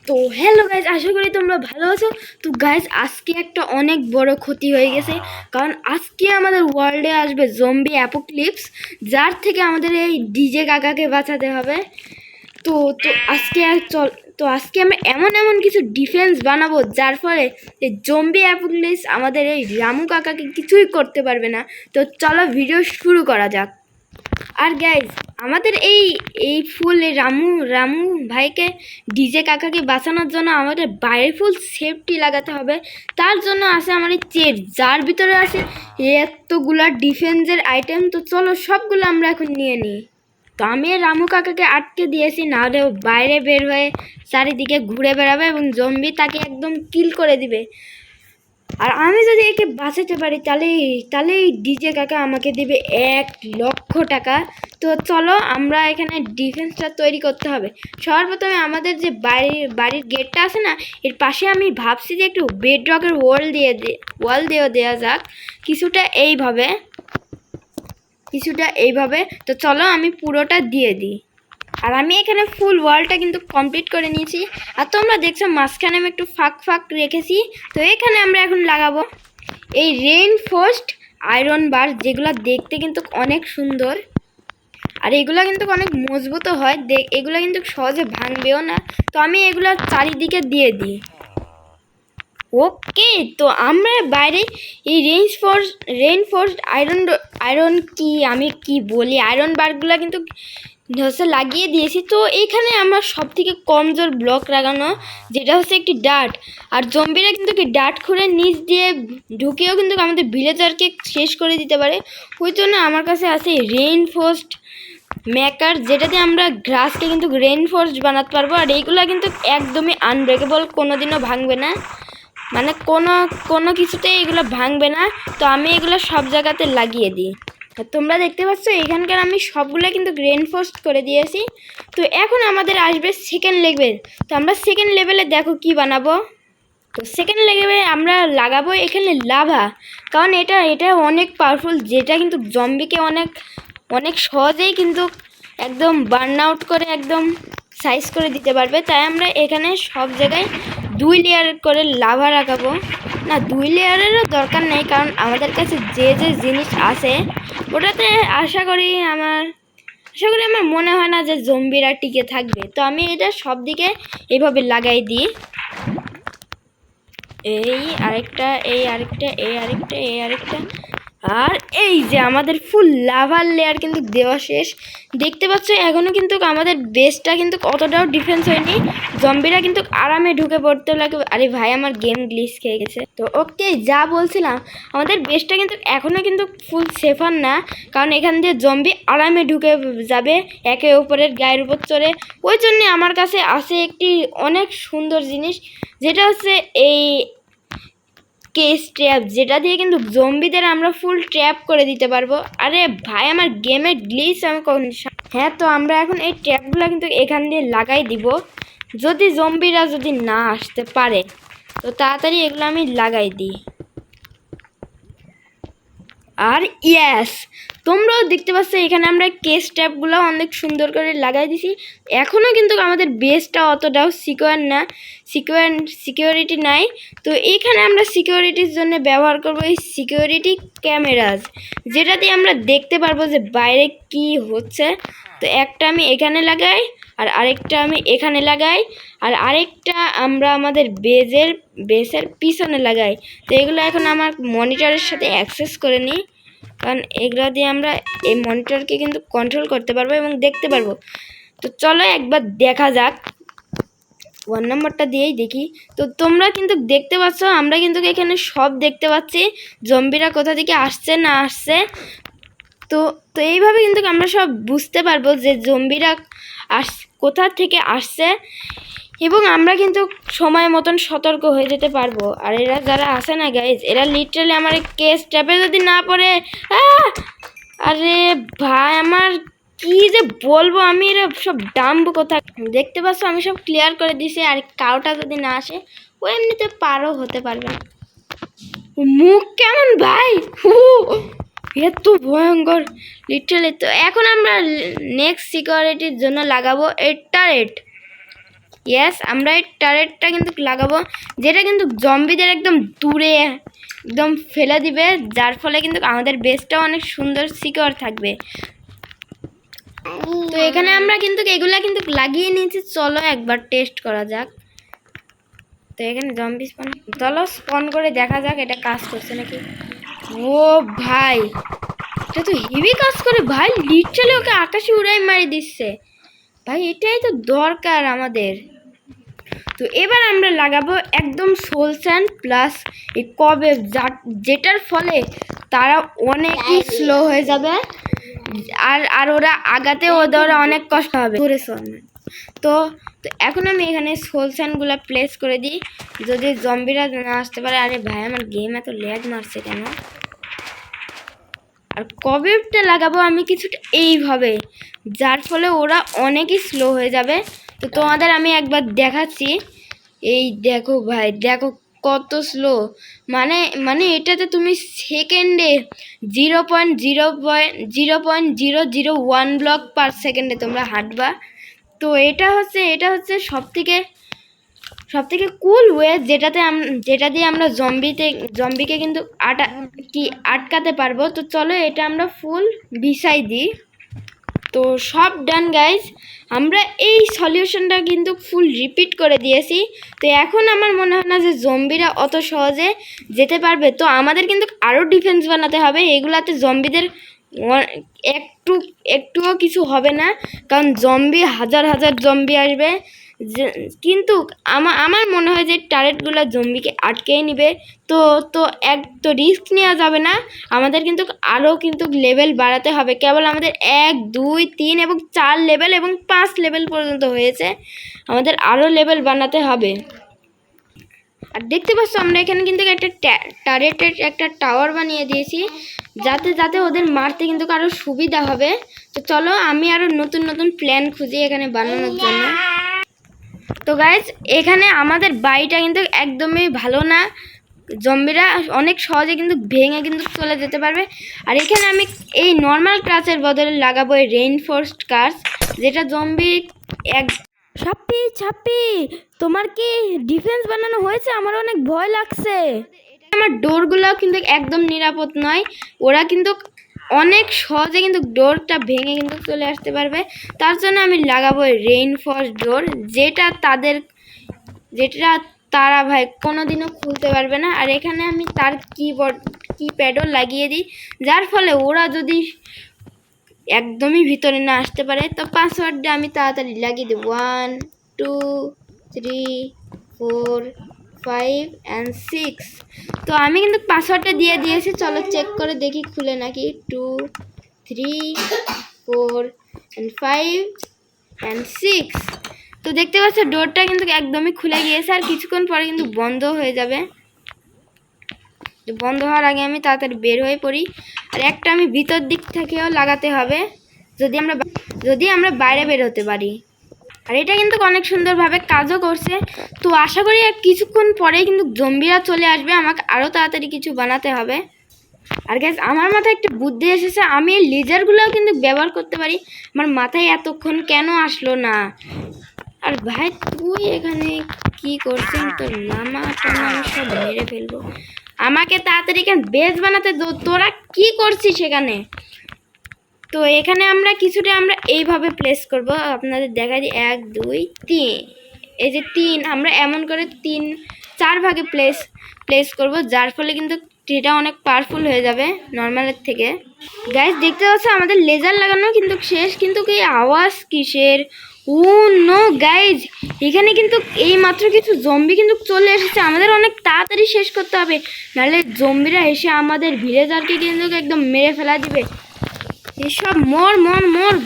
তো hello guys, আশা করি তোমরা ভালো আছো। তো গাইজ, আজকে একটা অনেক বড় ক্ষতি হয়ে গেছে, কারণ আজকে আমাদের ওয়ার্ল্ডে আসবে জম্বি অ্যাপোক্লিপস, যার থেকে আমাদের এই ডিজে কাকাকে বাঁচাতে হবে। তো তো আজকে আর চল তো আজকে আমরা এমন এমন কিছু ডিফেন্স বানাবো, যার ফলে এই জম্বি অ্যাপোক্লিপস আমাদের এই রামু কাকাকে কিছুই করতে পারবে না। তো চলো ভিডিও শুরু করা যাক। আর গাইজ, আমাদের এই ফুল রামু রামু ভাইকে ডিজে কাকাকে বাঁচানোর জন্য আমাদের বাইরে ফুল সেফটি লাগাতে হবে। তার জন্য আছে আমার এই চেট, যার ভিতরে আছে এতগুলা ডিফেন্সের আইটেম। তো চলো সবগুলো আমরা এখন নিয়ে নিই। তো আমি রামু কাকাকে আটকে দিয়েছি, নাহলে ও বাইরে বের হয়ে চারিদিকে ঘুরে বেড়াবে এবং জম্বি তাকে একদম কিল করে দিবে। আর আমি যদি একে বাঁচাতে পারি, তাহলে এই ডিজে কাকা আমাকে দিবে 1,00,000 টাকা। তো চলো আমরা এখানে ডিফেন্সটা তৈরি করতে হবে। সর্বপ্রথমে আমাদের যে বাড়ির গেটটা আছে না, এর পাশে আমি ভাবছি যে একটু বেডরকের ওয়াল দিয়ে দেওয়া যাক, কিছুটা এইভাবে। তো চলো আমি পুরোটা দিয়ে দিই। আর আমি এখানে ফুল ওয়ালটা কিন্তু কমপ্লিট করে নিয়েছি। আর তোমরা দেখছো মাঝখানে আমি একটু ফাঁক রেখেছি। তো এখানে আমরা এখন লাগাবো এই রেইনফোর্সড আয়রন বার, যেগুলো দেখতে কিন্তু অনেক সুন্দর, আর এগুলো কিন্তু অনেক মজবুতও হয়। এগুলো কিন্তু সহজে ভাঙবেও না। তো আমি এগুলো চারিদিকে দিয়ে দিই। ওকে, তো আমরা বাইরে এই রেইনফোর্সড আয়রন কি বলি, আয়রন বারগুলো কিন্তু হচ্ছে লাগিয়ে দিয়েছি। তো এখানে আমার সব থেকে কমজোর ব্লক লাগানো, যেটা হচ্ছে একটি ডার্ট। আর জম্বিরা কিন্তু কি ডার্ট খুঁড়ে নিচ দিয়ে ঢুকেও কিন্তু আমাদের ভিলেজারকে শেষ করে দিতে পারে। ওই জন্য আমার কাছে আছে রেইনফোর্সড মেকার, যেটাতে আমরা গ্রাসকে কিন্তু রেইনফোর্সড বানাতে পারবো। আর এইগুলো কিন্তু একদমই আনব্রেকেবল, কোনোদিনও ভাঙবে না, মানে কোনো কিছুতেই এগুলো ভাঙবে না। তো আমি এগুলো সব জায়গাতে লাগিয়ে দিই। তোমরা দেখতে পাচ্ছ এখানকার আমি সবগুলো কিন্তু রেইনফোর্সড করে দিয়েছি। তো এখন আমাদের আসবে সেকেন্ড লেভেল। তো আমরা সেকেন্ড লেভেলে দেখো কি বানাবো। তো সেকেন্ড লেভেলে আমরা লাগাবো এখানে লাভা, কারণ এটা অনেক পাওয়ারফুল, যেটা কিন্তু জম্বিকে অনেক সহজেই কিন্তু একদম বার্ন আউট করে একদম সাইজ করে দিতে পারবে। তাই আমরা এখানে সব জায়গায় 2 লেয়ার করে লাভা লাগাবো। না, 2 লেয়ারেরও দরকার নেই, কারণ আমাদের কাছে যে জিনিস আছে ওটাতে আশা করি আমার মনে হয় না যে জম্বিরা টিকে থাকবে। তো আমি এটা সব দিকে এইভাবে লাগাই দিই। এই আরেকটা, আর এই যে আমাদের ফুল লাভার লেয়ার কিন্তু দেওয়া শেষ। দেখতে পাচ্ছ এখনও কিন্তু আমাদের বেসটা কিন্তু অতটাও ডিফেন্স হয়নি, জম্বিরা কিন্তু আরামে ঢুকে পড়তে লাগে। আরে ভাই, আমার গেম গ্লিচ খেয়ে গেছে। তো ওকে, যা বলছিলাম, আমাদের বেসটা কিন্তু এখনও কিন্তু ফুল সেফার না, কারণ এখান দিয়ে জম্বি আরামে ঢুকে যাবে একে অপরের গায়ের উপর চড়ে। ওই জন্যে আমার কাছে আছে একটি অনেক সুন্দর জিনিস, যেটা হচ্ছে এই কেস ট্র্যাপ, যেটা দিয়ে কিন্তু জম্বিদের আমরা ফুল ট্র্যাপ করে দিতে পারবো। আরে ভাই, আমার গেমের গ্লিচ আমি হ্যাঁ, তো আমরা এখন এই ট্র্যাপগুলো কিন্তু এখান দিয়ে লাগাই দিব, যদি জম্বিরা না আসতে পারে। তো তাড়াতাড়ি এগুলো আমি লাগাই দিই। আর ইয়েস, তোমরাও দেখতে পাচ্ছ এখানে আমরা কেস ট্যাপগুলো অনেক সুন্দর করে লাগাই দিছি। এখনও কিন্তু আমাদের বেসটা অতটাও সিকিউরিটি নাই। তো এখানে আমরা সিকিউরিটির জন্য ব্যবহার করব এই সিকিউরিটি ক্যামেরাজ, যেটা দিয়ে আমরা দেখতে পারবো যে বাইরে কি হচ্ছে। তো একটা আমি এখানে লাগাই, আর আরেকটা আমি এখানে লাগাই, আর আরেকটা আমরা আমাদের বেসের পিছনে লাগাই। তো এগুলো এখন আমার মনিটরের সাথে অ্যাক্সেস করে নিই, কারণ এগুলো দিয়ে আমরা এই মনিটরকে কিন্তু কন্ট্রোল করতে পারবো এবং দেখতে পারবো। তো চলো একবার দেখা যাক, 1 নম্বরটা দিয়েই দেখি। তো তোমরা কিন্তু দেখতে পাচ্ছ, আমরা কিন্তু এখানে সব দেখতে পাচ্ছি, জম্বিরা কোথা থেকে আসছে না আসছে। তো তো এইভাবে কিন্তু আমরা সব বুঝতে পারবো যে জম্বিরা কোথা থেকে আসছে, এবং আমরা কিন্তু সময় মতন সতর্ক হয়ে যেতে পারবো। আর এরা যারা আসে না গাইজ, এরা লিটারালি আমার কেস ট্যাপে যদি না পড়ে, আরে ভাই, আমার কি যে বলবো, আমি এরা সব ডাম্বো কোথা। দেখতে পাচ্ছ আমি সব ক্লিয়ার করে দিছি, আর কাউটা যদি না আসে, ও এমনিতে পারও হতে পারবে। মুখ কেমন ভাই, এত ভয়ঙ্কর লিটারালি। তো এখন আমরা নেক্সট সিকিউরিটির জন্য লাগাবো এই টারেট। ইয়েস, আমরা এই টারেটটা কিন্তু লাগাবো, যেটা কিন্তু জম্বিদের একদম দূরে একদম ফেলে দিবে, যার ফলে কিন্তু আমাদের বেসটাও অনেক সুন্দর সিকিউর থাকবে। তো এখানে আমরা কিন্তু এগুলা কিন্তু লাগিয়ে নিয়েছি, চলো একবার টেস্ট করা যাক। তো এখানে জম্বি স্পন, চলো স্পন করে দেখা যাক এটা কাজ করছে নাকি। ও ভাই, এটা তো হেভি কাজ করে ভাই, লিটারালি ওকে আকাশে উড়াই মারি দিচ্ছে ভাই, এটাই তো দরকার আমাদের। তো এবার আমরা লাগাবো একদম সোল স্যান্ড প্লাস এই কবে, যেটার ফলে তারা অনেকই স্লো হয়ে যাবে, আর আর ওরা আগাতে ওদের অনেক কষ্ট হবে। তো তো এখন আমি এখানে সোল স্যান্ডগুলো প্লেস করে দিই, যদি জম্বিরা না আসতে পারে। আরে ভাই আমার গেম এত ল্যাগ মারছে কেন? আর কবেটা লাগাবো আমি কিছুটা এইভাবে, যার ফলে ওরা অনেকই স্লো হয়ে যাবে। তো তোমাদের আমি একবার দেখাচ্ছি, এই দেখো ভাই, দেখো কত স্লো, মানে মানে এটাতে তুমি সেকেন্ডে 0.0.0.001 ব্লক পার সেকেন্ডে তোমরা হাঁটবা। তো এটা হচ্ছে সব থেকে কুল ওয়ে, যেটা দিয়ে আমরা জম্বিকে কিন্তু আটকাতে পারবো। তো চলো এটা আমরা ফুল বিছাই দিই। তো সব ডান গাইজ, আমরা এই সলিউশনটা কিন্তু ফুল রিপিট করে দিয়েছি। তো এখন আমার মনে হয় না যে জম্বিরা অত সহজে যেতে পারবে। তো আমাদের কিন্তু আরও ডিফেন্স বানাতে হবে, এগুলাতে জম্বিদের একটুও কিছু হবে না, কারণ জম্বি হাজার হাজার জম্বি আসবে। কিন্তু আমার মনে হয় যে টার্গেটগুলো জম্বিকে আটকেই নিবে। তো তো তো রিস্ক নেওয়া যাবে না, আমাদের কিন্তু আরও কিন্তু লেভেল বাড়াতে হবে। কেবল আমাদের 1 2 3 এবং 4 লেভেল এবং 5 লেভেল পর্যন্ত হয়েছে, আমাদের আরও লেভেল বানাতে হবে। আর দেখতে পাচ্ছ আমরা এখানে কিন্তু একটা টারেটের একটা টাওয়ার বানিয়ে দিয়েছি, যাতে ওদের মারতে কিন্তু আরও সুবিধা হবে। তো চলো আমি আরও নতুন নতুন প্ল্যান খুঁজি এখানে বানানোর জন্য। তো গাইজ, এখানে আমাদের বাড়িটা কিন্তু একদমই ভালো না, জম্বিরা অনেক সহজে কিন্তু ভেঙে কিন্তু চলে যেতে পারবে। আর এখানে আমি এই নর্মাল ক্রাচের বদলে লাগাবো এই রেইনফোর্সড কার্স, যেটা জম্বি ছাপ্পি তোমার কি ডিফেন্স বানানো হয়েছে? আমার অনেক ভয় লাগছে। আমার ডোরগুলোও কিন্তু একদম নিরাপদ নয়, ওরা কিন্তু অনেক সহজে কিন্তু ডোরটা ভেঙে কিন্তু চলে আসতে পারবে। তার জন্য আমি লাগাবো রেইনফোর্স ডোর, যেটা তারা ভাই কোনোদিনও খুলতে পারবে না। আর এখানে আমি তার কিপ্যাডও লাগিয়ে দিই, যার ফলে ওরা যদি একদমই ভিতরে না আসতে পারে। তো পাসওয়ার্ডটা আমি তাড়াতাড়ি লাগিয়ে দিই, 1 2 3 4 5 and 6। তো আমি কিন্তু পাসওয়ার্ডটা দিয়ে দিয়েছি, চলো চেক করে দেখি খুলে নাকি। 2 3 4 and 5 and 6। তো দেখতে পাচ্ছ ডোরটা কিন্তু একদমই খুলে গিয়েছে, আর কিছুক্ষণ পরে কিন্তু বন্ধ হয়ে যাবে। তো বন্ধ হওয়ার আগে আমি তাড়াতাড়ি বের হয়ে পড়ি। আর একটা আমি ভিতর দিক থেকেও লাগাতে হবে, যদি আমরা বাইরে বের হতে পারি। আর এটা কিন্তু অনেক সুন্দরভাবে কাজও করছে। তো আশা করি আর কিছুক্ষণ পরেই কিন্তু জম্বিরা চলে আসবে, আমাকে আরও তাড়াতাড়ি কিছু বানাতে হবে। আর গ্যাস, আমার মাথায় একটা বুদ্ধি এসেছে, আমি এই লেজারগুলোও কিন্তু ব্যবহার করতে পারি। আমার মাথায় এতক্ষণ কেন আসলো না? আর ভাই তুই এখানে কি করছিস? তোর নামাটা আমি সব মেরে ফেলবো। আমাকে তাড়াতাড়ি এখানে বেস বানাতে দো, তোরা কি করছিস এখানে? তো এখানে আমরা কিছুটা আমরা এইভাবে প্লেস করব, আপনাদের দেখা দিই 1 2 3। এই যে 3 আমরা এমন করে 3-4 ভাগে প্লেস করব, যার ফলে কিন্তু এটা অনেক পাওয়ারফুল হয়ে যাবে নর্মালের থেকে। গাইস দেখতে পাচ্ছ আমাদের লেজার লাগানো কিন্তু শেষ, কিন্তু কি আওয়াজ কিসের? ও নো গাইজ, এখানে কিন্তু এই মাত্র কিছু জম্বি কিন্তু চলে এসেছে, আমাদের অনেক তাড়াতাড়ি শেষ করতে হবে, নাহলে জম্বিরা এসে আমাদের ভিলেজারকে কিন্তু একদম মেরে ফেলা দিবে। এসব মর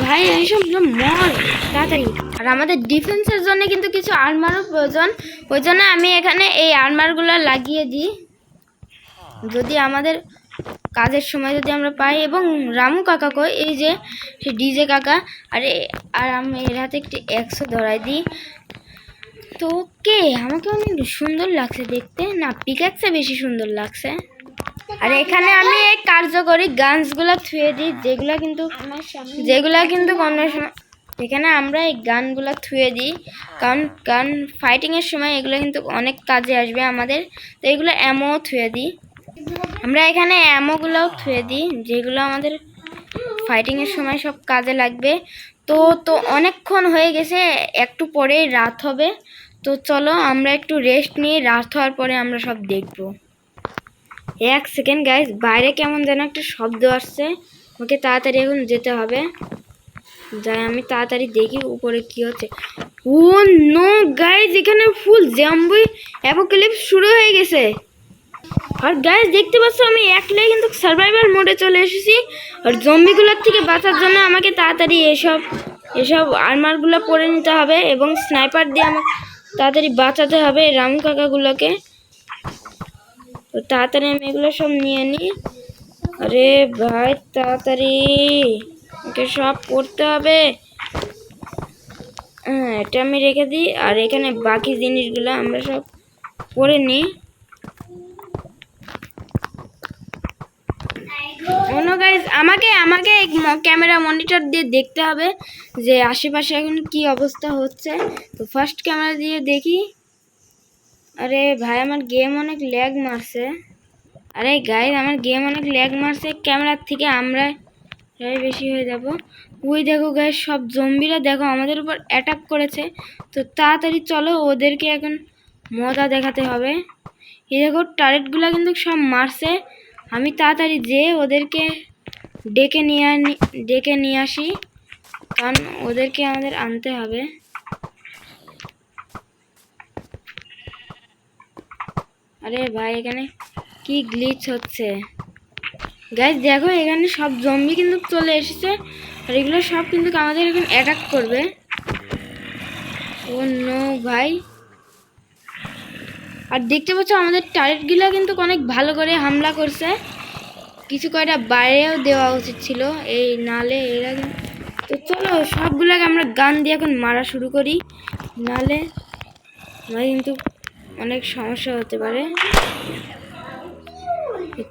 ভাই, এইসব মর তাড়াতাড়ি। আর আমাদের ডিফেন্সের জন্য কিন্তু কিছু আর্মারও প্রয়োজন, ওই জন্য আমি এখানে এই আর্মারগুলো লাগিয়ে দিই, যদি আমাদের কাজের সময় যদি আমরা পাই। এবং রামু কাকা কই, এই যে সে ডিজে কাকা, আর আমি এর হাতে একটি 100 ধরাই দিই। তো ওকে, আমাকে অনেক সুন্দর লাগছে দেখতে, না পিকাক্সে বেশি সুন্দর লাগছে। আর এখানে আমি এই কার্যকরী গানসগুলো থুয়ে দিই, যেগুলা কিন্তু অন্য সময় এখানে আমরা এই গানগুলো থুয়ে দিই, কারণ গান ফাইটিংয়ের সময় এগুলো কিন্তু অনেক কাজে আসবে আমাদের। তো এগুলো অ্যামো থুয়ে দিই, আমরা এখানে অ্যামোগুলোও থুয়ে দিই যেগুলো আমাদের ফাইটিংয়ের সময় সব কাজে লাগবে। তো তো অনেকক্ষণ হয়ে গেছে, একটু পরেই রাত হবে। তো চলো আমরা একটু রেস্ট নিয়ে রাত হওয়ার পরে আমরা সব দেখব। এক সেকেন্ড গাইজ, বাইরে কেমন যেন একটা শব্দ আসছে, ওকে তাড়াতাড়ি এখন যেতে হবে। যাই আমি তাড়াতাড়ি দেখি উপরে কি হচ্ছে। ও নো গাইজ, এখানে ফুল জম্বি অ্যাপোক্যালিপস শুরু হয়ে গেছে। আর গাইজ দেখতে পাচ্ছ আমি একলাই কিন্তু সার্ভাইভাল মোডে চলে এসেছি। আর জম্বিগুলোর থেকে বাঁচার জন্য আমাকে তাড়াতাড়ি এসব আর্মারগুলো পরে নিতে হবে এবং স্নাইপার দিয়ে আমাকে তাড়াতাড়ি বাঁচাতে হবে রামু কাকাগুলোকে। তো তাড়াতাড়ি আমি এগুলো সব নিয়ে নিই। আরে ভাই তাড়াতাড়ি ওকে সব পড়তে হবে। হ্যাঁ, এটা আমি রেখে দিই, আর এখানে বাকি জিনিসগুলো আমরা সব পরে নিই। অন্য গাইজ আমাকে ক্যামেরা মনিটর দিয়ে দেখতে হবে যে আশেপাশে এখন কি অবস্থা হচ্ছে। তো ফার্স্ট ক্যামেরা দিয়ে দেখি। আরে ভাই আমার গেম অনেক ল্যাগ মারছে। আরে গাইজ আমার গেম অনেক ল্যাগ মারছে, ক্যামেরার থেকে আমরা বেশি হয়ে যাব। ওই দেখো গাইজ সব জম্বিরা দেখো আমাদের উপর অ্যাটাক করেছে। তো তাড়াতাড়ি চলো ওদেরকে এখন মজা দেখাতে হবে। এই দেখো টার্গেটগুলো কিন্তু সব মারছে, আমি তাড়াতাড়ি যেয়ে ওদেরকে ডেকে নিয়ে আসি, কারণ ওদেরকে আমাদের আনতে হবে। আরে ভাই এখানে কি গ্লিচ হচ্ছে গাইজ, দেখো এখানে সব জম্বি কিন্তু চলে এসেছে, আর এগুলো সব কিন্তু আমাদের এখন অ্যাটাক করবে। ও নো ভাই, আর দেখতে পাচ্ছ আমাদের টার্গেটগুলো কিন্তু অনেক ভালো করে হামলা করছে। কিছু কয়টা বাইরেও দেওয়া উচিত ছিল, এই নালে এরা। তো চলো সবগুলোকে আমরা গান দিয়ে এখন মারা শুরু করি, নালে আমার কিন্তু অনেক সমস্যা হতে পারে।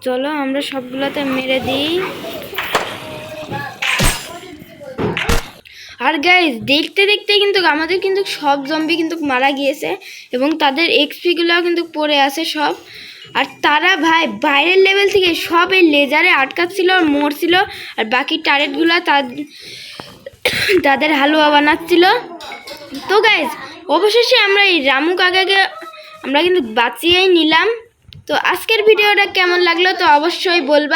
চলো আমরা সবগুলোতে মেরে দিই। আর গাইজ দেখতে দেখতে কিন্তু আমাদের কিন্তু সব জম্বি কিন্তু মারা গিয়েছে এবং তাদের এক্সপিগুলোও কিন্তু পড়ে আছে সব। আর তারা ভাই বাইরের লেভেল থেকে সব এই লেজারে আটকাচ্ছিল আর মরছিল, আর বাকি টার্গেটগুলো তাদের হালুয়া বানাচ্ছিল। তো গাইজ অবশেষে আমরা এই রামু কাকাকে আমরা কিন্তু বাঁচিয়েই নিলাম। তো আজকের ভিডিওটা কেমন লাগলো তো অবশ্যই বলবা।